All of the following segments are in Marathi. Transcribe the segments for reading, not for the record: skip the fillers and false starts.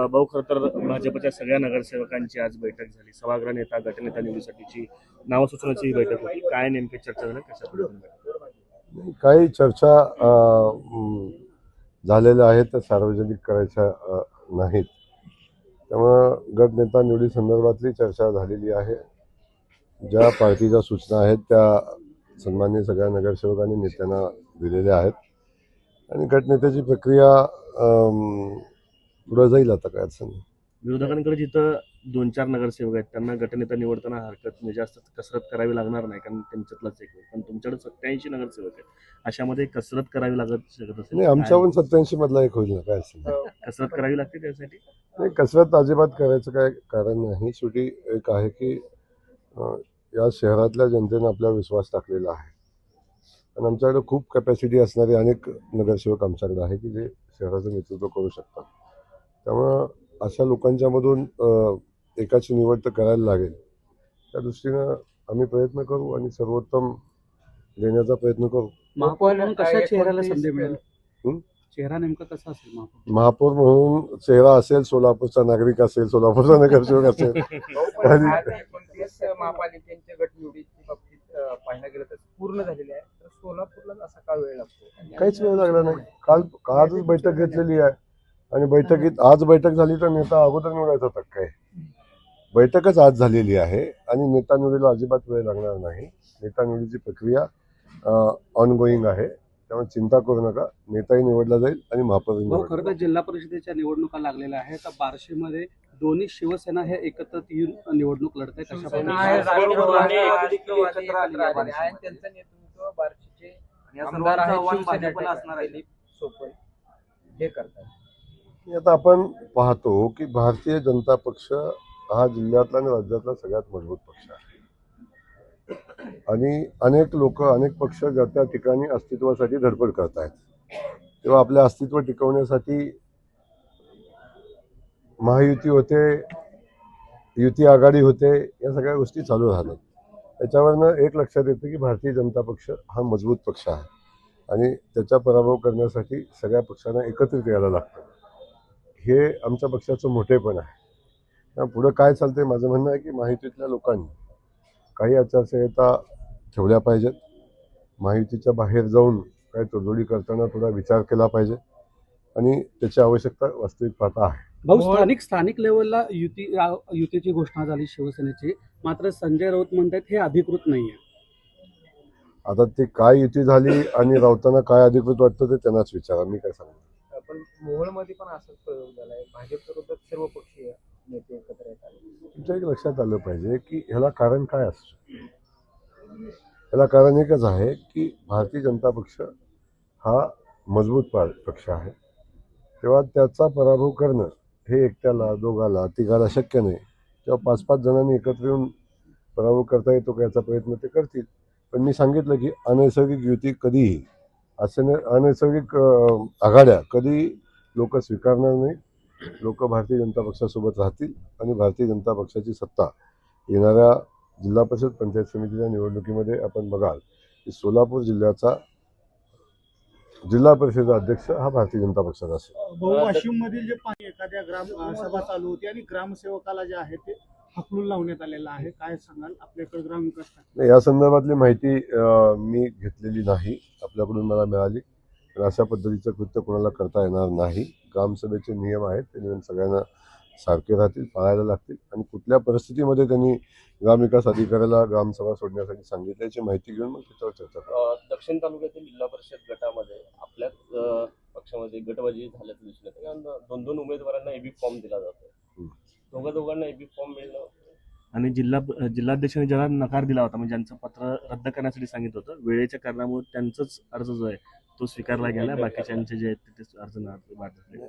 भाऊ, खरं तर भाजपच्या सगळ्या नगरसेवकांची आज बैठक झाली. सभागृह नेता गटनेता निवडीसाठीची नाव सुचवण्याची बैठक होती. काय नेमकी चर्चा झाली, कशा पद्धतीने? काही चर्चा झालेल्या आहेत त्या सार्वजनिक करायच्या नाहीत. त्यामुळं गटनेता निवडी संदर्भातली चर्चा झालेली आहे. ज्या पार्टीच्या सूचना आहेत त्या सन्माननीय सगळ्या नगरसेवकांनी नेत्यांना दिलेल्या आहेत आणि गटनेत्याची प्रक्रिया पुढे जाईल. आता काय अडचण नाही. विरोधकांकडे जिथं 2-4 नगरसेवक आहेत त्यांना गटनेता निवडताना हरकत म्हणजे जास्त कसरत करावी लागणार नाही, कारण त्यांच्यातलाच एक. पण तुमच्याकडे 87 नगरसेवक आहेत, अशामध्ये कसरत करावी लागत शकत असेल. नाही, आमच्या पण 87 मधला एक होईल ना, काय असेल कसरत करावी लागते त्यासाठी. नाही, कसरत अजिबात करायचं काय कारण नाही. शेवटी एक आहे की या शहरातल्या जनतेने आपल्यावर विश्वास टाकलेला आहे आणि आमच्याकडे खूप कॅपॅसिटी असणारे अनेक नगरसेवक आमच्याकडे आहे की जे शहराचं नेतृत्व करू शकतात. त्यामुळं अशा लोकांच्यामधून एकाची निवड तर करायला लागेल. त्या दृष्टीनं आम्ही प्रयत्न करू आणि सर्वोत्तम देण्याचा प्रयत्न करू. महापौर म्हणून कशा चेहऱ्याला संधी मिळेल? चेहरा नेमका कसा असेल? महापौर म्हणून चेहरा असेल, सोलापूरचा नागरिक असेल, सोलापूरचा नगरसेवक असेल. महापालिकेच्या गटनिवडीच्या बाबतीत पाहायला गेलं तर पूर्ण झालेली आहे, तर सोलापूरला असा का वेळ लागतो? काहीच वेळ लागला नाही. आजच बैठक घेतलेली आहे आणि बैठकीत आज बैठक झाली तर नेता अगोदर निवडायचा होता काय? बैठकच आज झालेली आहे आणि नेता निवडीला अजिबात वेळ लागणार नाही. नेता निवडीची प्रक्रिया ऑनगोईंग आहे, त्यामुळे चिंता करू नका. नेताही निवडला जाईल आणि महापौर. खरं तर जिल्हा परिषदेच्या निवडणुका लागलेल्या आहेत. तर बार्शीमध्ये दोन्ही शिवसेना हे एकत्र येऊन निवडणूक लढत आहेत. त्यांचं नेतृत्व बार्शीचे आमदार आहेत सोपल हे करतात. आता आपण पाहतो की भारतीय जनता पक्ष हा जिल्ह्यातला आणि राज्यातला सगळ्यात मजबूत पक्ष आहे आणि अनेक लोक अनेक पक्ष ज्या त्या ठिकाणी अस्तित्वासाठी धडपड करत आहेत. तेव्हा आपल्या अस्तित्व टिकवण्यासाठी महायुती होते, युती आघाडी होते, या सगळ्या गोष्टी चालू राहतात. त्याच्यावरनं एक लक्षात येतं की भारतीय जनता पक्ष हा मजबूत पक्ष आहे आणि त्याचा पराभव करण्यासाठी सगळ्या पक्षांना एकत्रित यायला लागतं. हे आमच्या पक्षाचं मोठेपण आहे. पुढं काय चालतंय, माझं म्हणणं आहे की महायुतीतल्या लोकांनी काही आचारसंहिता ठेवल्या पाहिजेत. महायुतीच्या बाहेर जाऊन काही तोडजोडी करताना थोडा विचार केला पाहिजे आणि त्याची आवश्यकता वास्तविक पाहता आहे. भाऊ, स्थानिक लेवलला युतीची घोषणा झाली शिवसेनेची, मात्र संजय राऊत म्हणतात हे अधिकृत नाहीये. आता ते काय युती झाली आणि राऊतांना काय अधिकृत वाटतं ते त्यांनाच विचारा, मी काय सांगणार. पण मोहोळमध्ये पण असाच प्रयोग झालाय, भाजप विरोधात सर्व पक्षीय नेते एकत्र येतात. तुमच्या एक लक्षात आलं पाहिजे की ह्याला कारण काय असतं. ह्याला कारण एकच आहे की भारतीय जनता पक्ष हा मजबूत पक्ष आहे. तेव्हा त्याचा पराभव करणं हे एकट्याला, दोघाला, तिघाला शक्य नाही. तेव्हा 5-5 जणांनी एकत्र येऊन पराभव करता येतो का याचा प्रयत्न ते करतील. पण मी सांगितलं की अनैसर्गिक युती कधीही, अनैसर्गिक आघाड्या कधी लोक स्वीकारणार नाही. लोक भारतीय जनता पक्षासोबत राहतील आणि भारतीय जनता पक्षाची सत्ता येणाऱ्या जिल्हा परिषद पंचायत समितीच्या निवडणुकीमध्ये आपण बघाल की सोलापूर जिल्ह्याचा जिल्हा परिषद अध्यक्ष हा भारतीय जनता पक्षाचा असेल. वाशिम मधील जे पाणी एखाद्या ग्रामसभा चालू होती आणि ग्रामसेवकाला जे आहे ते हकलून लावण्यात आलेलं आहे, काय सांगाल? आपल्याकडे ग्रामविकास नाही, या संदर्भातली माहिती मी घेतलेली नाही, आपल्याकडून मला मिळाली. पण अशा पद्धतीचं कृत्य कोणाला करता येणार नाही. ग्रामसभेचे नियम आहेत, ते नियम सगळ्यांना सारखे राहतील, पाळायला लागतील आणि कुठल्या परिस्थितीमध्ये त्यांनी ग्रामविकास अधिकाऱ्याला ग्रामसभा सोडण्यासाठी सांगितल्याची माहिती घेऊन मग त्याच्यावर चर्चा करू. दक्षिण तालुक्यातील जिल्हा परिषद गटामध्ये आपल्याच पक्षामध्ये गटबाजी झाल्याचं दिसून येतं. 2-2 उमेदवारांना एबी फॉर्म दिला जातो. दोघांना एबी फॉर्म मिळणं आणि जिल्हाध्यक्षांनी ज्याला नकार दिला होता, म्हणजे ज्यांचं पत्र रद्द करण्यासाठी सांगितलं होतं, वेळेच्या कारणामुळे त्यांचाच अर्ज जो आहे तो स्वीकारला गेला, बाकीच्यांचे जे आहेत ते अर्ज नाही.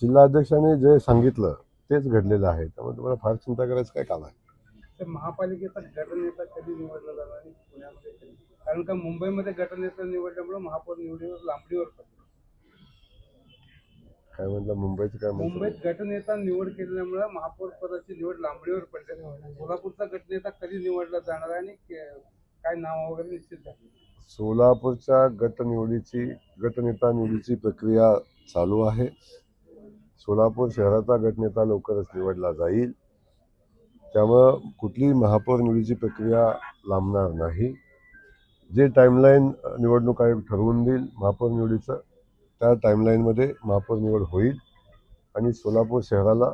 जिल्हाध्यक्षांनी जे सांगितलं तेच घडलेलं आहे, त्यामुळे तुम्हाला फार चिंता करायचं काय काम आहे. महापालिकेचा गटनेता कधी निवडला जाणार आणि पुण्यामध्ये कधी? कारण का मुंबईमध्ये गटनेता निवडल्यामुळे महापौर निवडीवर लांबणीवर पडतो. काय म्हटलं मुंबईचं काय? मुंबईत गटनेता निवड केल्यामुळे महापौर पदाची निवड लांबणीवर पडते. सोलापूरचा गटनेता कधी निवडला जाणार आणि काय नाव वगैरे निश्चित झाले? सोलापूरच्या गटनेता निवडीची प्रक्रिया चालू आहे. सोलापूर शहराचा गटनेता लवकरच निवडला जाईल. त्यामुळं कुठलीही महापौर निवडीची प्रक्रिया लांबणार नाही. जे टाईमलाईन निवडणूक आयोग ठरवून देईल महापौर निवडीचं, त्या टाईमलाईनमध्ये महापौर निवड होईल आणि सोलापूर शहराला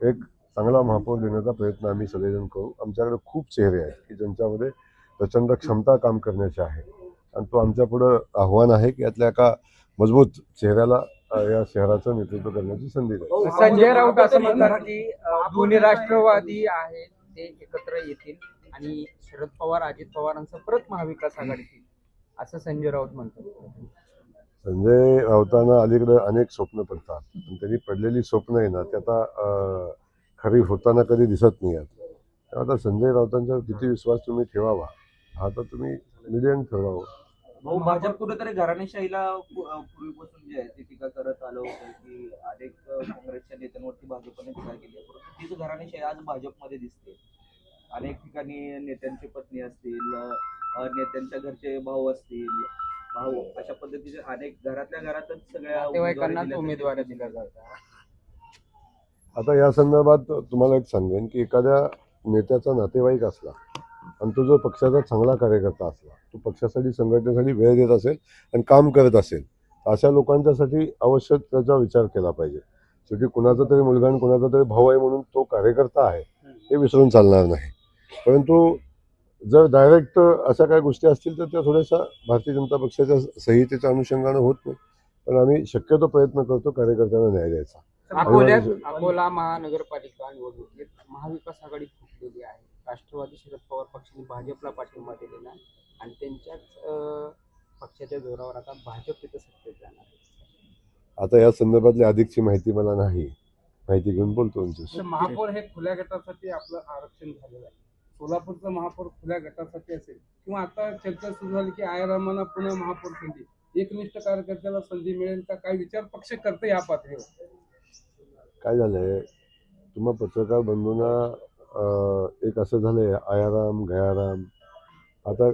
एक चांगला महापौर देण्याचा प्रयत्न आम्ही सगळेजण करू. आमच्याकडे खूप चेहरे आहेत की ज्यांच्यामध्ये प्रचंड क्षमता काम करण्याची आहे आणि तो आमच्या पुढं आव्हान आहे की यातल्या एका मजबूत चेहऱ्याला या शहराचं नेतृत्व करण्याची संधी द्यावी. संजय राऊत असं म्हणतात की दोन्ही राष्ट्रवादी आहेत ते एकत्र येतील आणि शरद पवार अजित पवारांचं परत महाविकास आघाडीत येईल असं संजय राऊत म्हणतात. संजय राऊतांना अलीकडे अनेक स्वप्न पडतात आणि त्यांनी पडलेली स्वप्न आहे ना ते आता खरी होताना कधी दिसत नाही आहेत. आता संजय राऊतांचा किती विश्वास तुम्ही ठेवावा हा तर तुम्ही मिलियन ठेवावं. भाजप कुठेतरी घराणेशाहीला पूर्वीपासून जे आहे ते टीका करत आलं होतं की अनेक काँग्रेसच्या नेत्यांवरती भाजपने टीका केली आहे, परंतु तीच घराणेशाही आज भाजपमध्ये दिसते. अनेक ठिकाणी नेत्यांची पत्नी असतील, नेत्यांच्या घरचे भाऊ असतील, भाऊ अशा पद्धतीचे अनेक घरातल्या घरातच सगळ्या नातेवाईकांनाच उमेदवारी दिल्या जातात. आता या संदर्भात तुम्हाला एक सांगेन की एखाद्या नेत्याचा नातेवाईक असला आणि तो जो पक्षाचा चांगला कार्यकर्ता असला, तो पक्षासाठी संघटनेसाठी वेळ देत असेल आणि काम करत असेल, अशा लोकांच्यासाठी आवश्यक त्याचा विचार केला पाहिजे. शेवटी कुणाचा तरी मुलगा आणि कुणाचा तरी भाऊ आहे म्हणून तो कार्यकर्ता आहे हे विसरून चालणार नाही. परंतु जर डायरेक्ट अशा काही गोष्टी असतील तर त्या थोड्याशा भारतीय जनता पक्षाच्या संहितेच्या अनुषंगानं होत नाही, पण आम्ही शक्यतो प्रयत्न करतो कार्यकर्त्यांना न्याय द्यायचा. अकोला महानगरपालिका निवडणुकीत महाविकास आघाडी फुटलेली आहे. राष्ट्रवादी शरद पवार पक्षाने भाजपला पाठिंबा दिलेला आहे आणि त्यांच्याच पक्षाच्या जोरावर आता भाजप तिथं सत्तेत जाणार आहे. आता या संदर्भातली अधिकची माहिती मला नाही, माहिती घेऊन बोलतो तुमच्याशी. महापौर हे खुल्या गटासाठी आपलं आरक्षण झालेलं आहे. सोलापूरचं महापौर खुल्या गटासाठी असेल किंवा आता चर्चा सुरू झाली की आयरामांना पुन्हा महापौर संधी, एकनिष्ठ कार्यकर्त्याला संधी मिळेल का, काय विचार पक्ष करते या पातळीवर? काय झालंय तुम्हा पत्रकार बंधूंना एक असं झालंय आयाराम गयाराम. आता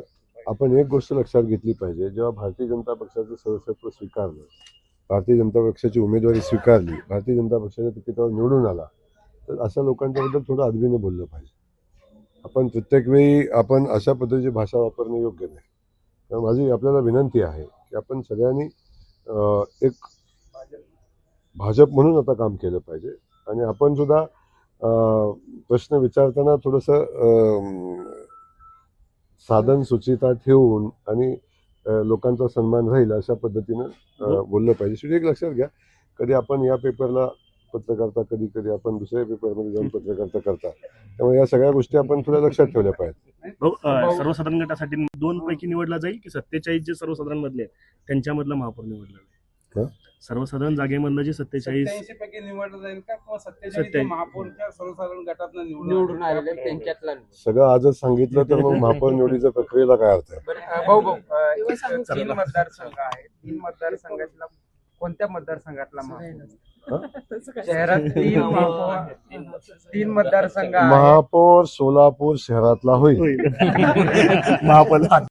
आपण एक गोष्ट लक्षात घेतली पाहिजे, जेव्हा भारतीय जनता पक्षाचं सदस्यत्व स्वीकारलं, भारतीय जनता पक्षाची उमेदवारी स्वीकारली, भारतीय जनता पक्षाच्या तिकिटावर निवडून आला, तर अशा लोकांच्याबद्दल थोडं अदबीनं बोललं पाहिजे. आपण प्रत्येक वेळी आपण अशा पद्धतीची भाषा वापरणं योग्य नाही. तर माझी आपल्याला विनंती आहे की आपण सगळ्यांनी एक भाजप म्हणून आता काम केलं पाहिजे आणि आपण सुद्धा प्रश्न विचारताना थोडंसं साधन सुचिता ठेवून आणि लोकांचा सन्मान राहील अशा पद्धतीनं बोललं पाहिजे. शेवटी एक लक्षात घ्या, कधी आपण या पेपरला पत्रकारिता, कधी कधी आपण दुसऱ्या पेपरमध्ये जाऊन पत्रकारिता करता, त्यामुळे या सगळ्या गोष्टी आपण थोड्या लक्षात ठेवल्या पाहिजेत. सर्वसाधारण गटासाठी 2 पैकी निवडला जाईल की 47 जे सर्वसाधारण मधले आहेत त्यांच्यामधला महापौर निवडला जाईल? सर्वसाधारण जागेमधलं जे 47 पैकी निवडलं जाईल का किंवा 47 महापौरच्या सर्वसाधारण गटातनं निवडून आलेले त्यांच्यातला सगळं आजच सांगितलं तर मग महापौर निवडीच्या प्रक्रियेला काय अर्थ आहे? भाऊ 3 मतदारसंघ आहेत. 3 मतदारसंघातला कोणत्या मतदारसंघातला शहरात 3 मतदारसंघ आहेत. महापौर सोलापूर शहरातला होईल. महापौर